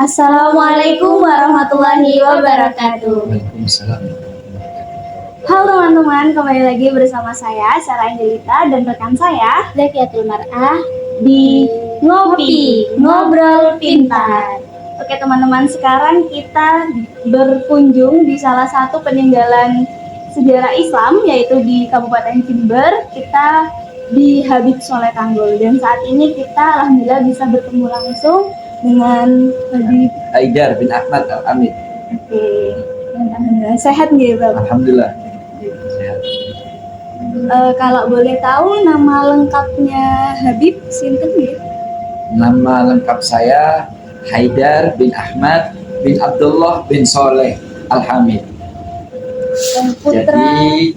Assalamualaikum warahmatullahi wabarakatuh. Waalaikumsalam. Halo teman-teman, kembali lagi bersama saya Sarah Angelita dan rekan saya Zakiatul Mar'ah di Ngopi, Ngobrol Pintar. Oke teman-teman, sekarang kita berkunjung di salah satu peninggalan sejarah Islam, yaitu di Kabupaten Jember. Kita di Habib Soleh Tanggul, dan saat ini kita alhamdulillah bisa bertemu langsung dengan Habib Haidar bin Ahmad Al-Hamid. Oke, alhamdulillah sehat nggih Bapak? Alhamdulillah sehat. Kalau boleh tahu nama lengkapnya Habib sinten nggih? Nama lengkap saya Haidar bin Ahmad bin Abdullah bin Soleh Al-Hamid. Dan putra. Jadi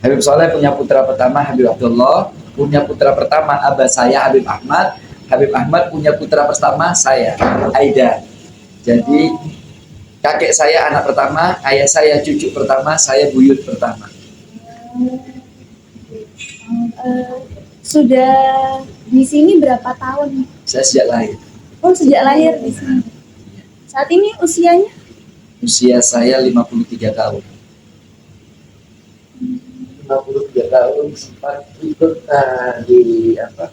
Habib Soleh punya putra pertama Habib Abdullah, punya putra pertama abah saya Habib Ahmad. Habib Ahmad punya putra pertama saya Haidar. Jadi kakek saya anak pertama, ayah saya cucu pertama, saya buyut pertama. Sudah di sini berapa tahun? Saya sejak lahir. Oh, sejak lahir di sini. Saat ini usianya? Usia saya 53 tahun. 53 tahun sempat ikut di apa?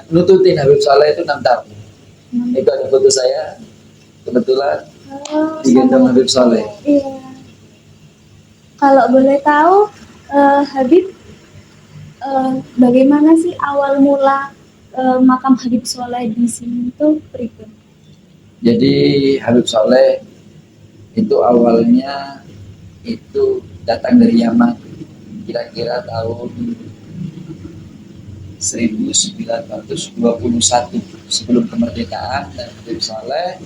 Nututin Habib Soleh itu 6 tahun. Itu ada foto saya kebetulan digendong Habib Soleh. Iya. Kalau boleh tahu Habib, bagaimana sih awal mula makam Habib Soleh di sini itu pribadi? Jadi Habib Soleh itu awalnya itu datang dari Yaman, kira-kira tahun 1921 sebelum kemerdekaan, dan Habib Soleh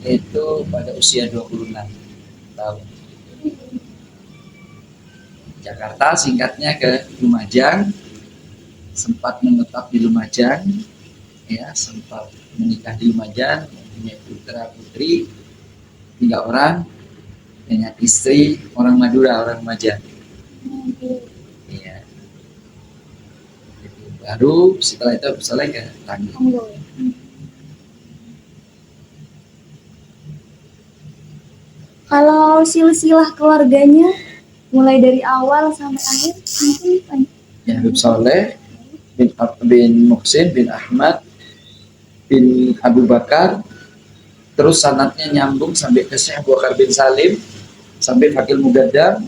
itu pada usia 26 tahun. Jakarta, singkatnya ke Lumajang, sempat menetap di Lumajang, ya, sempat menikah di Lumajang, punya putra putri 3 orang, dengan istri orang Madura, orang Lumajang. Ya. Baru setelah itu Habib Soleh ke Tanggul. Kalau silsilah keluarganya mulai dari awal sampai akhir mungkin Ya, Habib Soleh bin Muhsin bin Ahmad bin Abu Bakar, terus sanadnya nyambung sampai ke Syekh Abu Bakar bin Salim, sampai Fakil Mugaddam,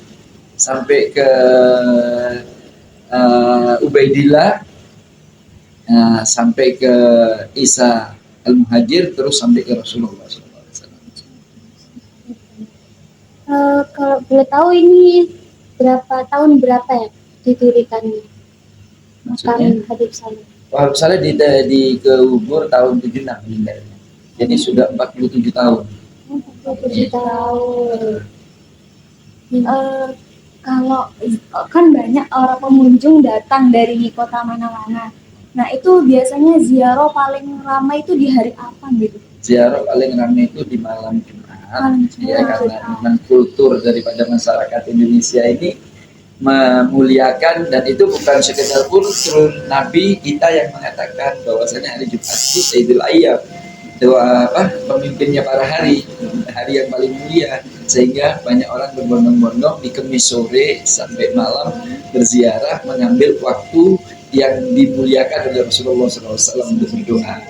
sampai ke Ubaidillah, sampai ke Isa Al-Muhajir, terus sampai ke Rasulullah SAW. kalau boleh tahu ini tahun berapa ya didirikannya makam Habib Soleh? Habib Soleh di Kubur tahun 76 meninggalnya. Jadi sudah 47 tahun. 47 tahun. Kalau kan banyak orang pengunjung datang dari kota mana-mana. Nah, itu biasanya ziarah paling ramai itu di hari apa gitu? Ziarah paling ramai itu di malam Jumat. Ya, karena memang kultur daripada masyarakat Indonesia ini memuliakan, dan itu bukan sekedar kultur. Nabi kita yang mengatakan bahwasanya hari Jumat itu Sayyidul Ayyam, pemimpinnya para hari yang paling mulia, sehingga banyak orang berbondong-bondong di Kemis sore sampai malam berziarah, mengambil waktu yang dimuliakan oleh Rasulullah SAW untuk berdoa.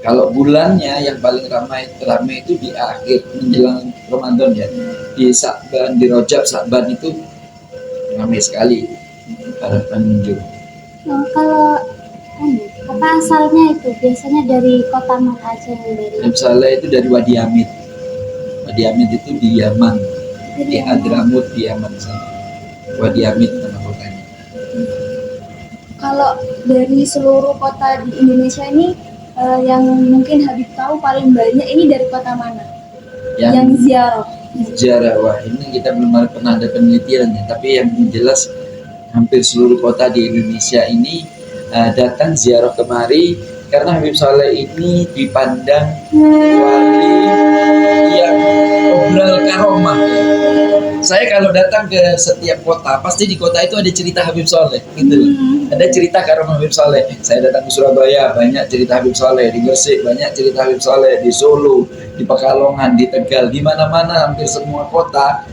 Kalau bulannya yang paling ramai itu di akhir menjelang Ramadan, ya, di Sa'ban, di Rajab, Sa'ban itu ramai sekali para pengunjung. Kalau apa asalnya itu biasanya dari kota mana aja yang dari? Habib Soleh itu dari Wadi Hamid. Wadi Hamid itu di Yaman, di Hadramut di Yaman sana. Wadi Hamid nama kotanya. Kalau dari seluruh kota di Indonesia ini yang mungkin Habib tahu paling banyak ini dari kota mana? Yang ziarah. Ziarah, wah ini kita belum pernah ada penelitiannya, tapi yang jelas hampir seluruh kota di Indonesia ini datang ziarah kemari, karena Habib Soleh ini dipandang wali yang obral karomah, saya kalau datang ke setiap kota, pasti di kota itu ada cerita Habib Soleh, gitu. Ada cerita karomah Habib Soleh. Saya datang ke Surabaya, banyak cerita Habib Soleh. Di Gresik, banyak cerita Habib Soleh. Di Solo, di Pekalongan, di Tegal, di mana-mana, hampir semua kota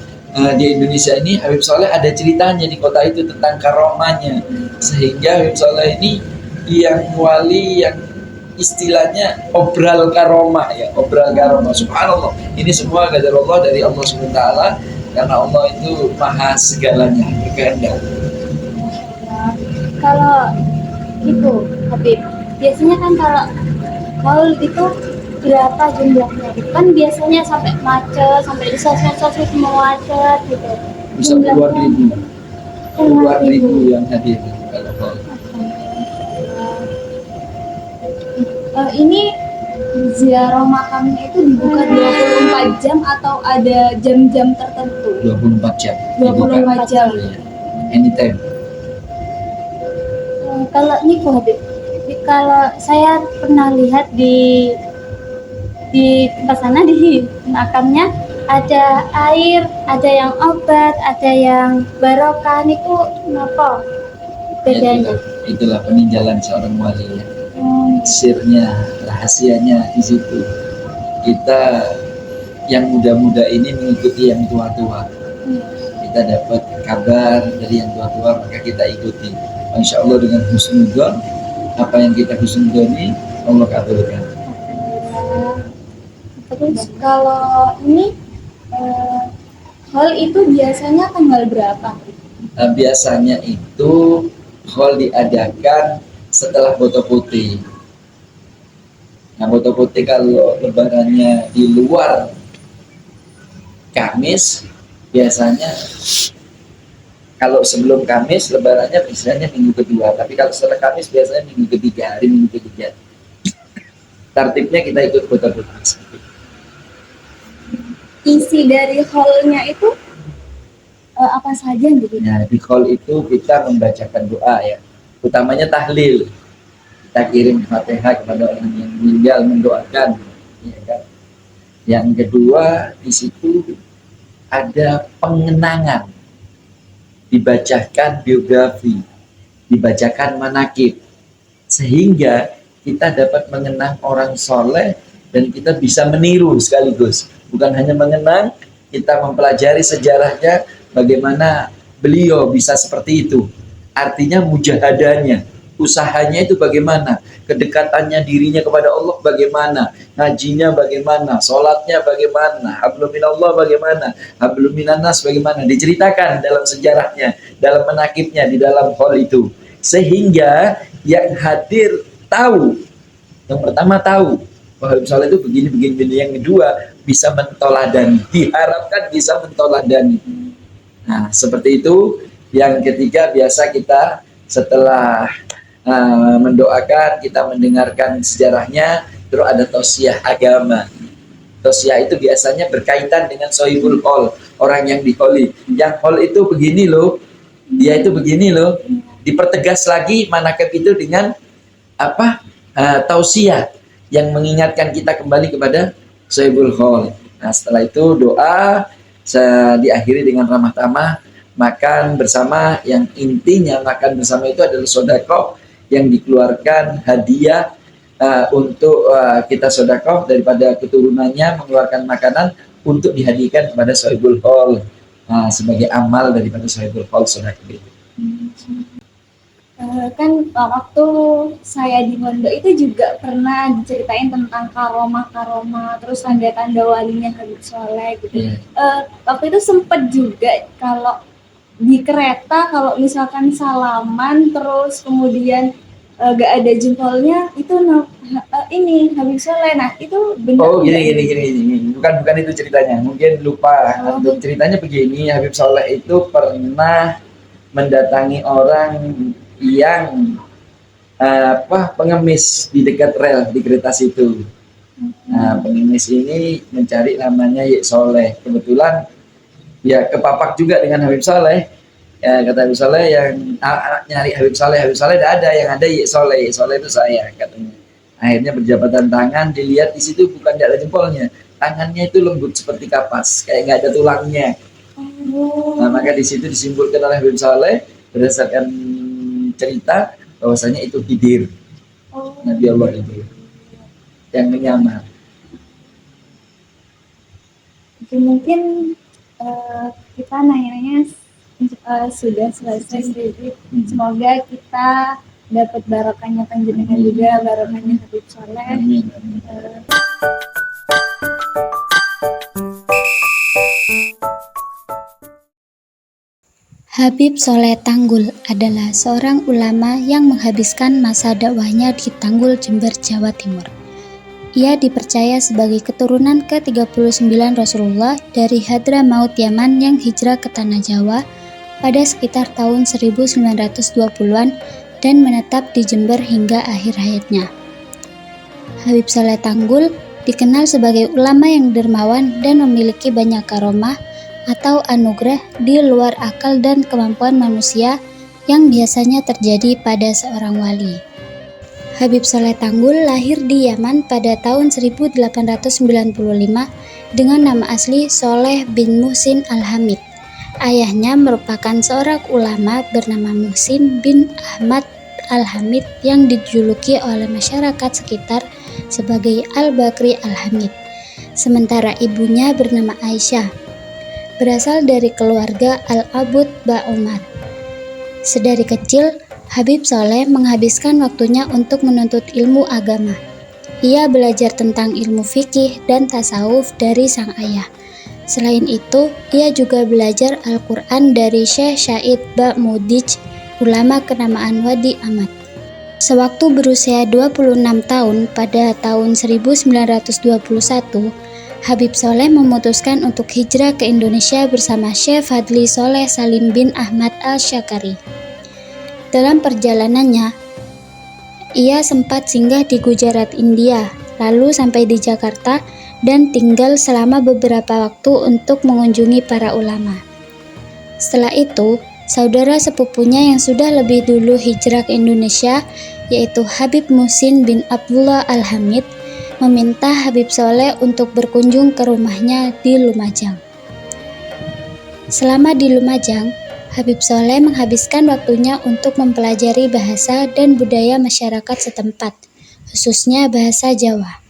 di Indonesia ini, Habib Soleh ada ceritanya di kota itu tentang karomahnya. Sehingga Habib Soleh ini yang wali yang istilahnya obral karomah ya, obral karomah. Subhanallah, ini semua gadar Allah dari Allah Subhanahu wa taala, karena Allah itu maha segalanya berkehendak. Kalau itu Habib, biasanya kan kalau haul itu berapa jumlahnya gitu kan, biasanya sampai macet, sampai di sosmed semua macet gitu. Bisa puluhan ribu yang hadir kalau haul. Ini ziarah makamnya itu dibuka 24 jam atau ada jam-jam tertentu? 24 jam. 24 jam. Anytime. Kalau ini kok Habib, kalau saya pernah lihat di tempat sana di makamnya ada air, ada yang obat, ada yang barokah. Niku kenapa bedanya? Itulah peninjauan seorang wali ya. Sirnya, rahasianya di situ. Kita yang muda-muda ini mengikuti yang tua-tua. Kita dapat kabar dari yang tua-tua, maka kita ikuti. Insya Allah dengan husnudzon, apa yang kita husnudzoni Allah kabulkan. Terus kalau ini hal itu biasanya tanggal berapa? Biasanya itu hall diadakan setelah Boto Putih. Nah, Boto Putih kalau lebarannya di luar Kamis, biasanya kalau sebelum Kamis lebarannya biasanya minggu kedua, tapi kalau setelah Kamis biasanya minggu ketiga, hari minggu ketiga. Tartibnya kita ikut Boto Putih. Isi dari hallnya itu apa saja gitu? Nah, di hall itu kita membacakan doa ya, utamanya tahlil. Kita kirim Fatihah kepada orang yang meninggal, mendoakan, ya kan. Yang kedua di situ ada pengenangan, dibacakan biografi, dibacakan manakib, sehingga kita dapat mengenang orang soleh dan kita bisa meniru sekaligus. Bukan hanya mengenang, kita mempelajari sejarahnya, bagaimana beliau bisa seperti itu. Artinya mujahadahnya, usahanya itu bagaimana, kedekatannya dirinya kepada Allah bagaimana, ngajinya bagaimana, sholatnya bagaimana, hablum minallah bagaimana, hablum minannas bagaimana, diceritakan dalam sejarahnya, dalam menakibnya di dalam hall itu. Sehingga yang hadir tahu, yang pertama tahu bahwa Habib Soleh itu begini. Yang kedua bisa mentoladani, diharapkan bisa mentoladani. Nah, seperti itu. Yang ketiga biasa kita setelah mendoakan, kita mendengarkan sejarahnya, terus ada tausiah agama. Tausiah itu biasanya berkaitan dengan sohibul hall, orang yang di hall. Yang hall itu begini loh, dia itu begini loh. Dipertegas lagi manakib itu dengan apa? Tausiah yang mengingatkan kita kembali kepada sohibul hall. Nah, setelah itu doa diakhiri dengan ramah tamah, makan bersama, yang intinya makan bersama itu adalah sedekah yang dikeluarkan hadiah untuk kita sedekah daripada keturunannya, mengeluarkan makanan untuk dihadiahkan kepada sohibul hall sebagai amal daripada sohibul hall sedekah itu. Kan waktu saya di Mondo itu juga pernah diceritain tentang karomah, terus tanda-tanda walinya Habib Soleh gitu. Waktu itu sempet juga kalau di kereta, kalau misalkan salaman terus kemudian gak ada jempolnya, itu ini Habib Soleh. Nah itu benar. Oh gini. Bukan itu ceritanya, mungkin lupa. Untuk ceritanya begini, Habib Soleh itu pernah mendatangi orang yang pengemis di dekat rel di kereta situ. Nah, pengemis ini mencari namanya Yek Soleh. Kebetulan ya kepapak juga dengan Habib Soleh. Ya, kata Habib Soleh yang nyari Habib Soleh tidak ada, yang ada Yek Soleh. Yek Soleh itu saya katanya. Akhirnya berjabatan tangan, dilihat di situ bukan tidak ada jempolnya, tangannya itu lembut seperti kapas, kayak nggak ada tulangnya. Nah, maka di situ disimpulkan oleh Habib Saleh berdasarkan cerita bahwasanya itu Khidir, Nabi Allah itu yang menyamar. Oke, mungkin kita nanya-nanya sudah selesai. Semoga kita dapat barokahnya panjenengan juga, barokahnya Habib Saleh. Amin. Habib Soleh Tanggul adalah seorang ulama yang menghabiskan masa dakwahnya di Tanggul, Jember, Jawa Timur. Ia dipercaya sebagai keturunan ke-39 Rasulullah dari Hadramaut Yaman yang hijrah ke Tanah Jawa pada sekitar tahun 1920-an dan menetap di Jember hingga akhir hayatnya. Habib Soleh Tanggul dikenal sebagai ulama yang dermawan dan memiliki banyak karomah atau anugerah di luar akal dan kemampuan manusia yang biasanya terjadi pada seorang wali. Habib Soleh Tanggul lahir di Yaman pada tahun 1895 dengan nama asli Soleh bin Muhsin Al-Hamid. Ayahnya merupakan seorang ulama bernama Muhsin bin Ahmad Al-Hamid yang dijuluki oleh masyarakat sekitar sebagai Al-Bakri Al-Hamid. Sementara ibunya bernama Aisyah, berasal dari keluarga Al-Abud Ba'umar. Sedari kecil, Habib Soleh menghabiskan waktunya untuk menuntut ilmu agama. Ia belajar tentang ilmu fikih dan tasawuf dari sang ayah. Selain itu, ia juga belajar Al-Quran dari Syekh Syahid Ba'mudij, ulama kenamaan Wadi Ahmad. Sewaktu berusia 26 tahun pada tahun 1921, Habib Soleh memutuskan untuk hijrah ke Indonesia bersama Syekh Fadli Soleh Salim bin Ahmad Al-Syakari. Dalam perjalanannya, ia sempat singgah di Gujarat, India, lalu sampai di Jakarta dan tinggal selama beberapa waktu untuk mengunjungi para ulama. Setelah itu, saudara sepupunya yang sudah lebih dulu hijrah ke Indonesia, yaitu Habib Muhsin bin Abdullah Al-Hamid, meminta Habib Soleh untuk berkunjung ke rumahnya di Lumajang. Selama di Lumajang, Habib Soleh menghabiskan waktunya untuk mempelajari bahasa dan budaya masyarakat setempat, khususnya bahasa Jawa.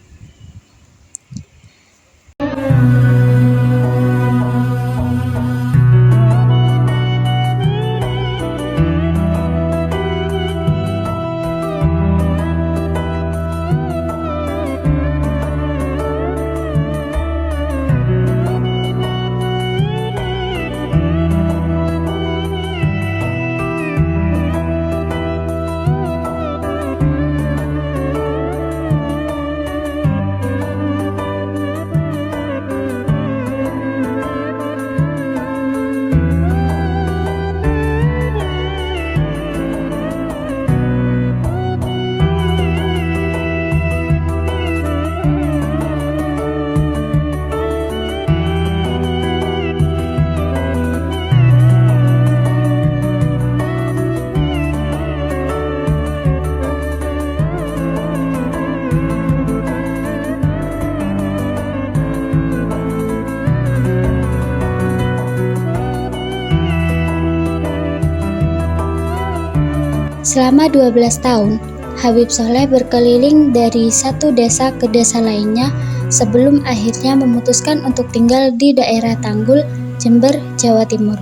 Selama 12 tahun, Habib Soleh berkeliling dari satu desa ke desa lainnya sebelum akhirnya memutuskan untuk tinggal di daerah Tanggul, Jember, Jawa Timur.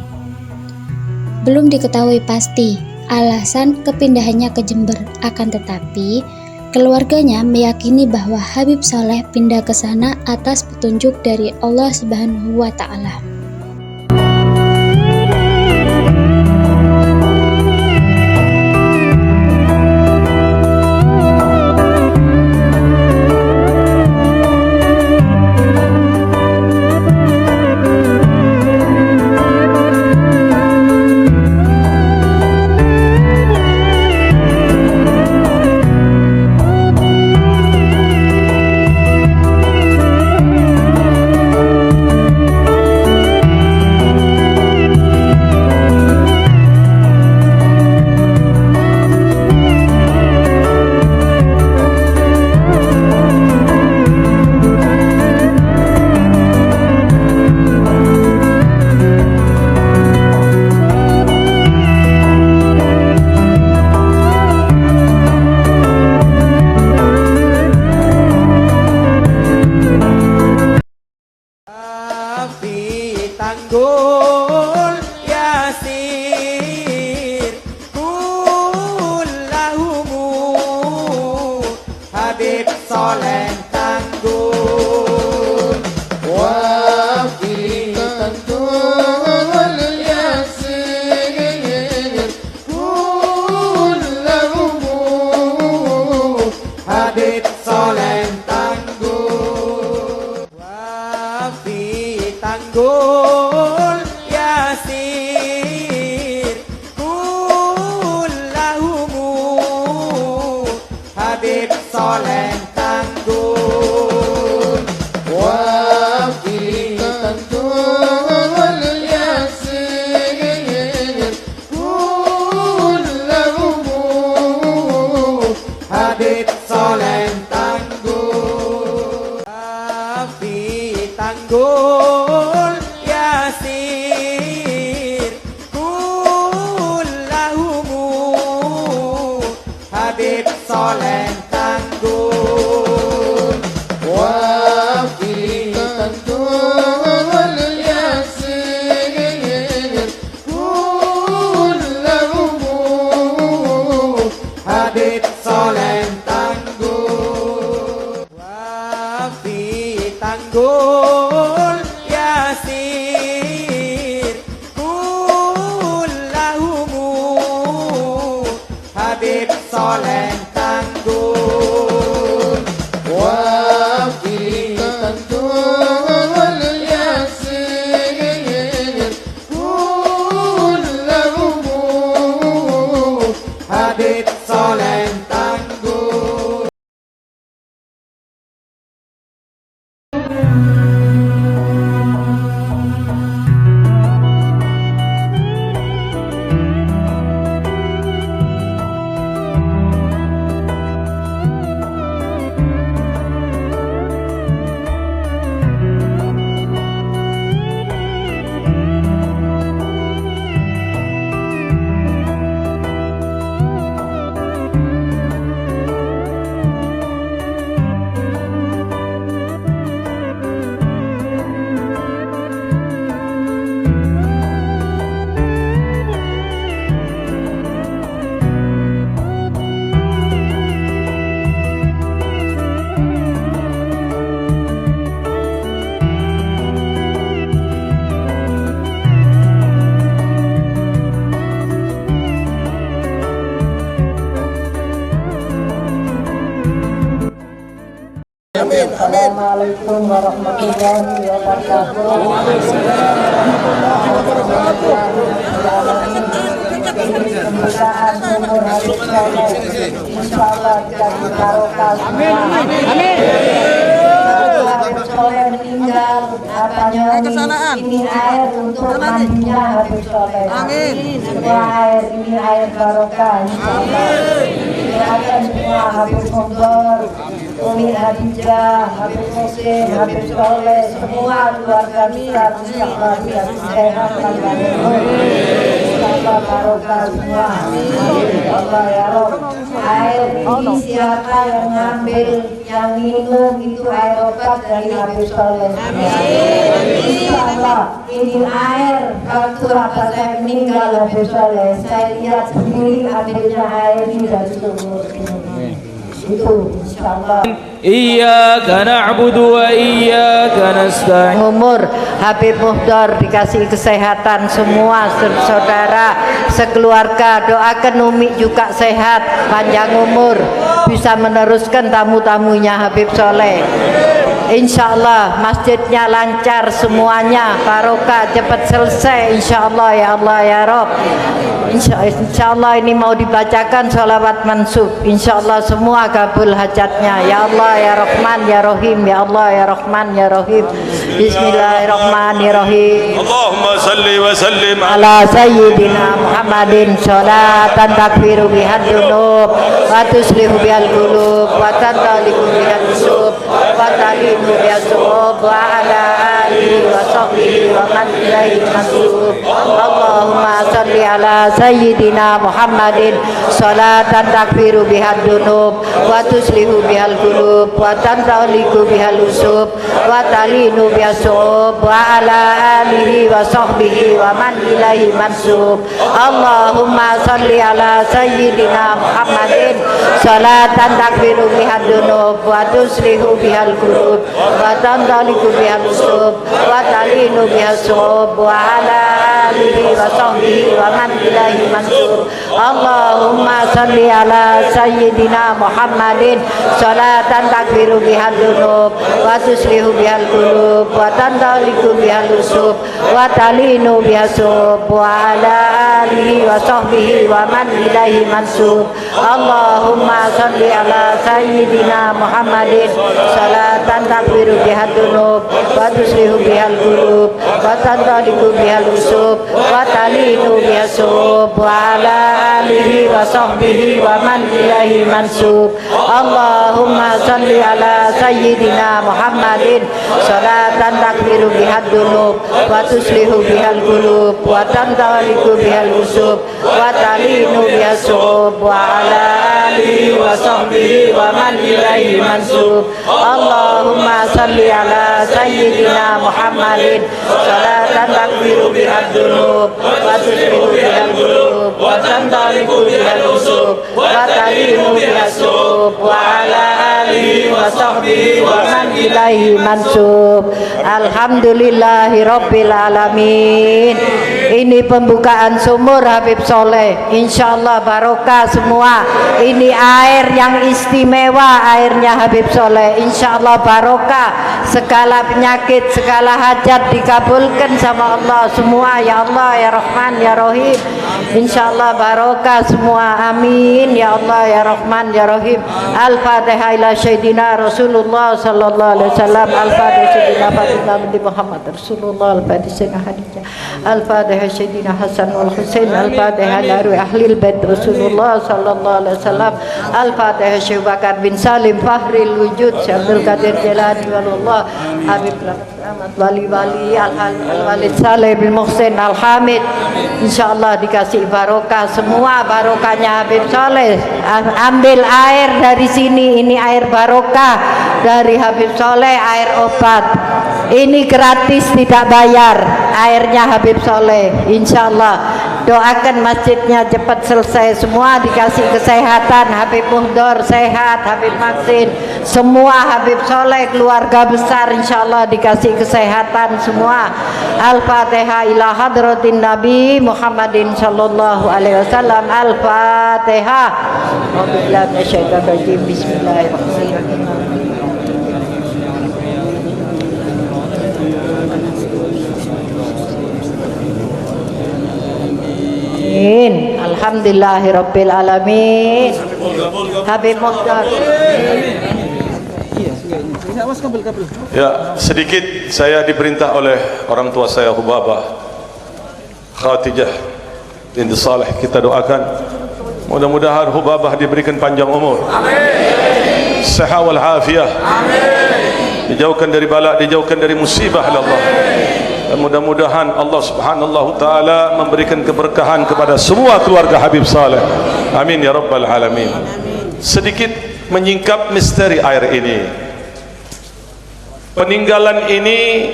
Belum diketahui pasti alasan kepindahannya ke Jember, akan tetapi keluarganya meyakini bahwa Habib Soleh pindah ke sana atas petunjuk dari Allah Subhanahu wa Ta'ala. soleh tangguh. Wafi tantul yasir kullahum Habib soleh tangguh. Wafi tanggul yasir kullahum Habib soleh tangguh. Wafi tantul yasir kullahum Habib soleh tangguh. Wafi tanggul yasir kullahum Habib soleh tangguh. Wafi tantul yasir kullahum Habib soleh tangguh. Wafi tanggul yasir kullahum Habib soleh tangguh. Wafi tantul yasir kullahum Habib soleh tangguh. Assalamualaikum warahmatullahi wabarakatuh. Kemuliaan umur Habib Soleh, insyaallah dikasih barokah semua. Amin. Habib Soleh meninggal, ini air untuk mandinya Habib Soleh. Amin. Semua air ini air barokah, insyaallah. Doakan semua Habib Mubor, Umi Hadijah, Habib Musim, Habib Soleh, semua keluarga besar insyaallah dikasih sehat dan insyaallah barokah semua. Allah ya Rob. Air ini siapa yang ngambil, yang minum itu air obat dari Habib Soleh. Insyaallah ini air waktu apa saya meninggal Habib Soleh, saya lihat sendiri ambilnya air ini dari sumur ini. Itu insyaallah. Iyyaka na'budu wa iyyaka nasta'in. Umur Habib Muhdar dikasih kesehatan semua saudara sekeluarga, doakan Umi juga sehat, panjang umur, bisa meneruskan tamu-tamunya Habib Soleh. Insyaallah masjidnya lancar semuanya, barokah, cepat selesai insyaallah ya Allah ya Rob. Insyaallah ini mau dibacakan sholawat mansub, insyaallah semua kabul hajatnya ya Allah ya Rahman ya Rahim, ya Allah ya Rahman ya Rahim. Bismillahirrahmanirrahim. Allahumma salli wa sallim ala sayyidina Muhammadin sholatan takfiru bihad dunub wa tuslihu bihal qulub wa tantaliku bihal usub wa talimu bihal suhub wa ala alihi wa sahbihi wa man ilaihi masub. Allahumma salli ala sayyidina Muhammadin salatan takfiru bihad dunub wa tuslihu bihal qulub wa tantaliku bihal usub wa talinu bihasub wa ala alihi wa sahbihi wa man ilaihi mansub. Allahumma salli ala sayyidina Muhammadin salatan takfiru bihad dunub wa tuslihu bihal qulub wa tantaliku bihal usub wa talinu bihasub wa ala alihi wa sahbihi wa man ilaihi mansub. Allahumma salli ala sayyidina Muhammadin salatan takfiru bihad dunub wa tuslihu bihal qulub wa tantaliku bihal usub wa talinu bihasub wa ala alihi wa sahbihi wa man ilaihi mansub. Allahumma salli ala sayyidina Muhammadin salatan takfiru bihad dunub wa tuslihu bihal qulub wa tantaliku bihal usub wa talinu bihasub wa ala alihi wa sahbihi wa man ilaihi mansub. Allahumma salli ala sayyidina Muhammadin salatan takfiru bihad dunub wa tuslihu bihal qulub wa tantaliku bihal usub wa talinu bihasub wa ala alihi wa sahbihi wa man ilaihi mansub. Allahumma salli ala sayyidina Muhammadin salatan takfiru bihad dunub wa tuslihu bihal qulub wa tantaliku bihal usub wa talinu bihasub wa ala alihi wa sahbihi wa man ilaihi mansub. Alhamdulillahi rabbil alamin. Ini pembukaan sumur Habib Soleh, insyaallah barokah semua. Ini air yang istimewa, airnya Habib Soleh, insyaallah barokah. Segala penyakit, segala hajat dikabulkan sama Allah semua, ya Allah ya Rahman ya Rahim. Insyaallah barokah semua, amin ya Allah ya Rahman ya Rahim. Al-Fatihah ila Sayyidina Rasulullah sallallahu alaihi wasallam. Al-Fatihah Sayyidina Fatimah binti Muhammad Rasulullah. Al-Fatihah Sayyidina Khadijah. Al-Fatihah Sayyidina Hasan wal Husain. Al-Fatihah dari ahlil bait Rasulullah sallallahu alaihi wasallam. Al-Fatihah Syekh Bakar bin Salim Fahril Wujud Syekh Abdul Qadir Jilani walillah Habib Rahmat wali-wali Al-Walid Saleh bin Muhsin Al-Hamid. Insyaallah dikasih barokah semua, barokahnya Habib Soleh. Ambil air dari sini, ini air barokah dari Habib Soleh, air obat. Ini gratis, tidak bayar, airnya Habib Soleh. Insyaallah doakan masjidnya cepat selesai semua, dikasih kesehatan. Habib Muhdor sehat, Habib Maksin, semua Habib Soleh keluarga besar insyaallah dikasih kesehatan semua. Al-Fatihah ila hadratin Nabi Muhammadin sallallahu alaihi wasallam. Al-Fatihah. Wabillahi minasyaitonir rajim. Bismillahirrahmanirrahim. Alhamdulillahirabbil alamin. Habib Mukhtar. Ya, sedikit saya diperintah oleh orang tua saya Hubabah Khatijah binti Saleh, kita doakan mudah-mudahan Hubabah diberikan panjang umur, sehat wal afiah, dijauhkan dari bala, dijauhkan dari musibah Allah, dan mudah-mudahan Allah subhanahu ta'ala memberikan keberkahan kepada semua keluarga Habib Saleh, amin ya rabbal alamin. Sedikit menyingkap misteri air ini. Peninggalan ini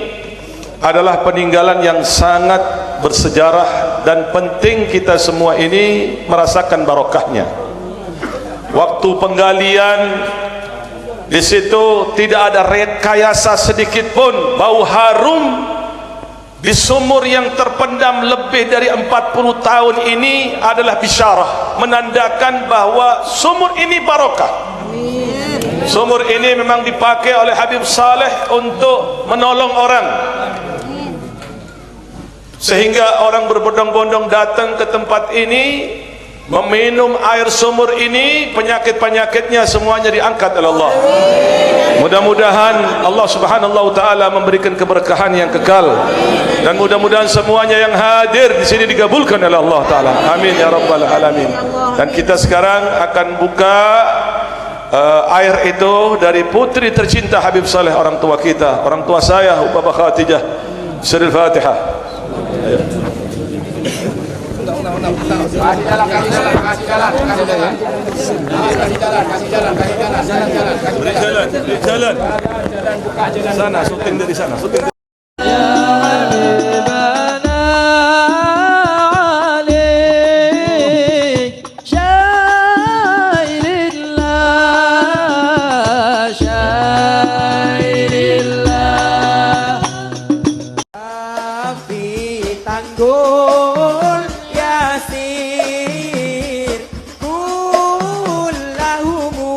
adalah peninggalan yang sangat bersejarah dan penting kita semua ini merasakan barokahnya. Waktu penggalian di situ tidak ada rekayasa sedikit pun. Bau harum di sumur yang terpendam lebih dari 40 tahun ini adalah bisyarah, menandakan bahwa sumur ini barokah. Sumur ini memang dipakai oleh Habib Saleh untuk menolong orang, sehingga orang berbondong-bondong datang ke tempat ini meminum air sumur ini, penyakit-penyakitnya semuanya diangkat oleh Allah. Mudah-mudahan Allah subhanahu ta'ala memberikan keberkahan yang kekal, dan mudah-mudahan semuanya yang hadir di sini digabulkan oleh Allah ta'ala, amin ya rabbal alamin. Dan kita sekarang akan buka air itu dari putri tercinta Habib Saleh, orang tua kita, orang tua saya Hubabah Khatijah. Surah Al-Fatihah. Beri jalan. Sana, syuting dari sana. Syuting. Fi tanggul yasir kullahumu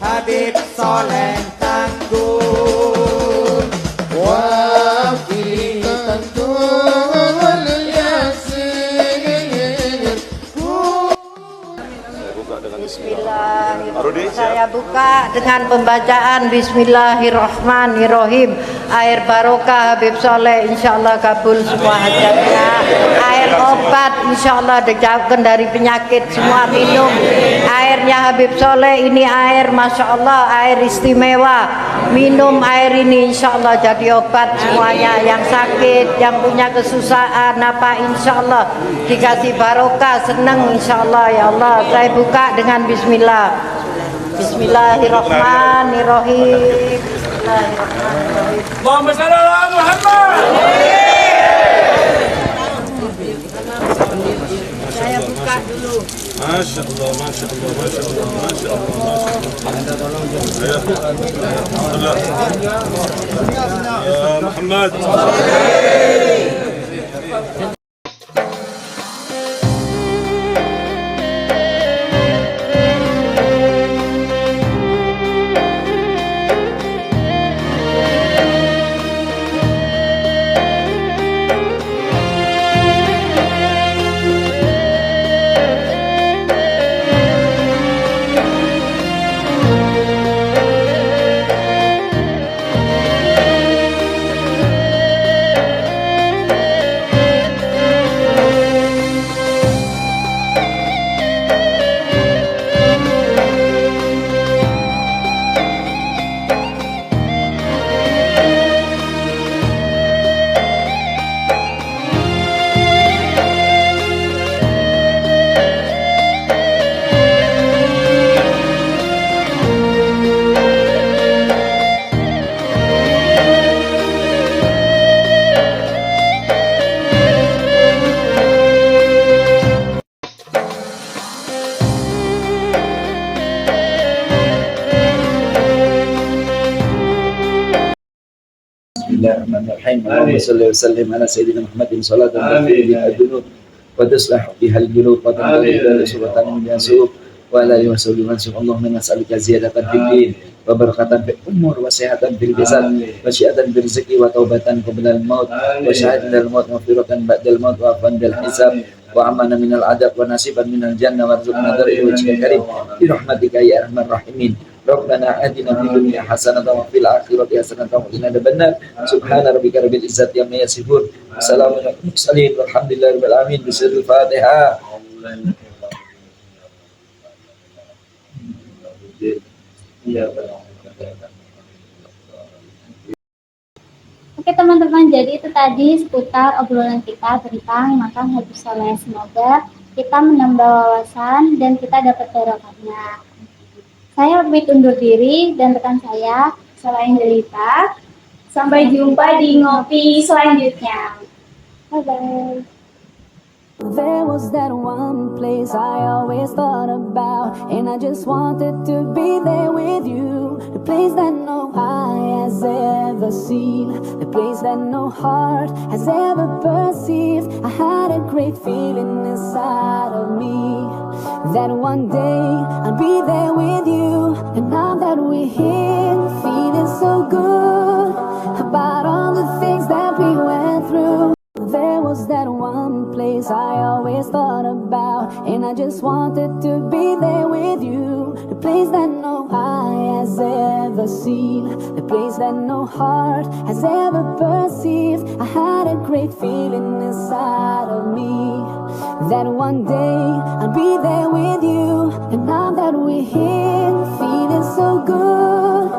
Habib Soleh Tanggul wa fi tanggul yasir Saya buka dengan pembacaan Bismillahirrahmanirrahim. Air barokah Habib Soleh, insyaallah kabul semua hajatnya. Air obat, insyaallah dijauhkan dari penyakit semua minum. Airnya Habib Soleh ini air, masya Allah, air istimewa. Minum air ini insyaallah jadi obat semuanya. Yang sakit, yang punya kesusahan apa, insyaallah dikasih barokah, seneng insyaallah. Ya Allah, saya buka dengan Bismillah. Bismillahirrahmanirrahim. Bismillahirrahmanirrahim. Allahumma shalli ala Muhammad. Saya buka dulu. Masya Allah, Masya Allah, Masya Allah, Masya Allah, Masya Allah. Ya Muhammad. Bismillahirrahmanirrahim. Allahumma shalli wa sallim ala sayyidina Muhammadin salatan taghfir biha ad-dunub wa taslah biha al-junub wa tanqadi biha al-subatan min yasub wa ala alihi wa sahbihi mansub. Allahumma nas'aluka ziyadatan fid din wa barakatan fil umur wa sihatan fil jasad wa syi'atan fil rizqi wa taubatan qabla al-maut wa syahadatan al-maut wa firatan ba'da al-maut wa afan dal hisab wa amana minal adab wa nasiban minal jannah warzuqna dari wajhikal karim bi rahmatika ya arhamar rahimin. Rabbana atina fid dunya hasanatan wa fil akhirati hasanatan wa qina adzabannar. Subhana rabbika rabbil izzati amma yasifun. Wassalamu ala mursalin walhamdulillahi rabbil alamin. Bismillahil Fatihah. Oke teman-teman, jadi itu tadi seputar obrolan kita tentang makam Habib Soleh. Semoga kita menambah wawasan dan kita dapat barokahnya. Saya pamit undur diri dan rekan saya, Selain Jelita. Sampai jumpa di ngopi selanjutnya. Bye-bye. There was that one place I always thought about, and I just wanted to be there with you. The place that no eye has ever seen, the place that no heart has ever perceived. I had a great feeling inside of me that one day I'll be there with you. And now that we're here, feeling so good about all the things that we went through. There was that one place I always thought about, and I just wanted to be there with you. The place that no eye has ever seen, the place that no heart has ever perceived. I had a great feeling inside of me that one day I'll be there with you. And now that we're here, feeling so good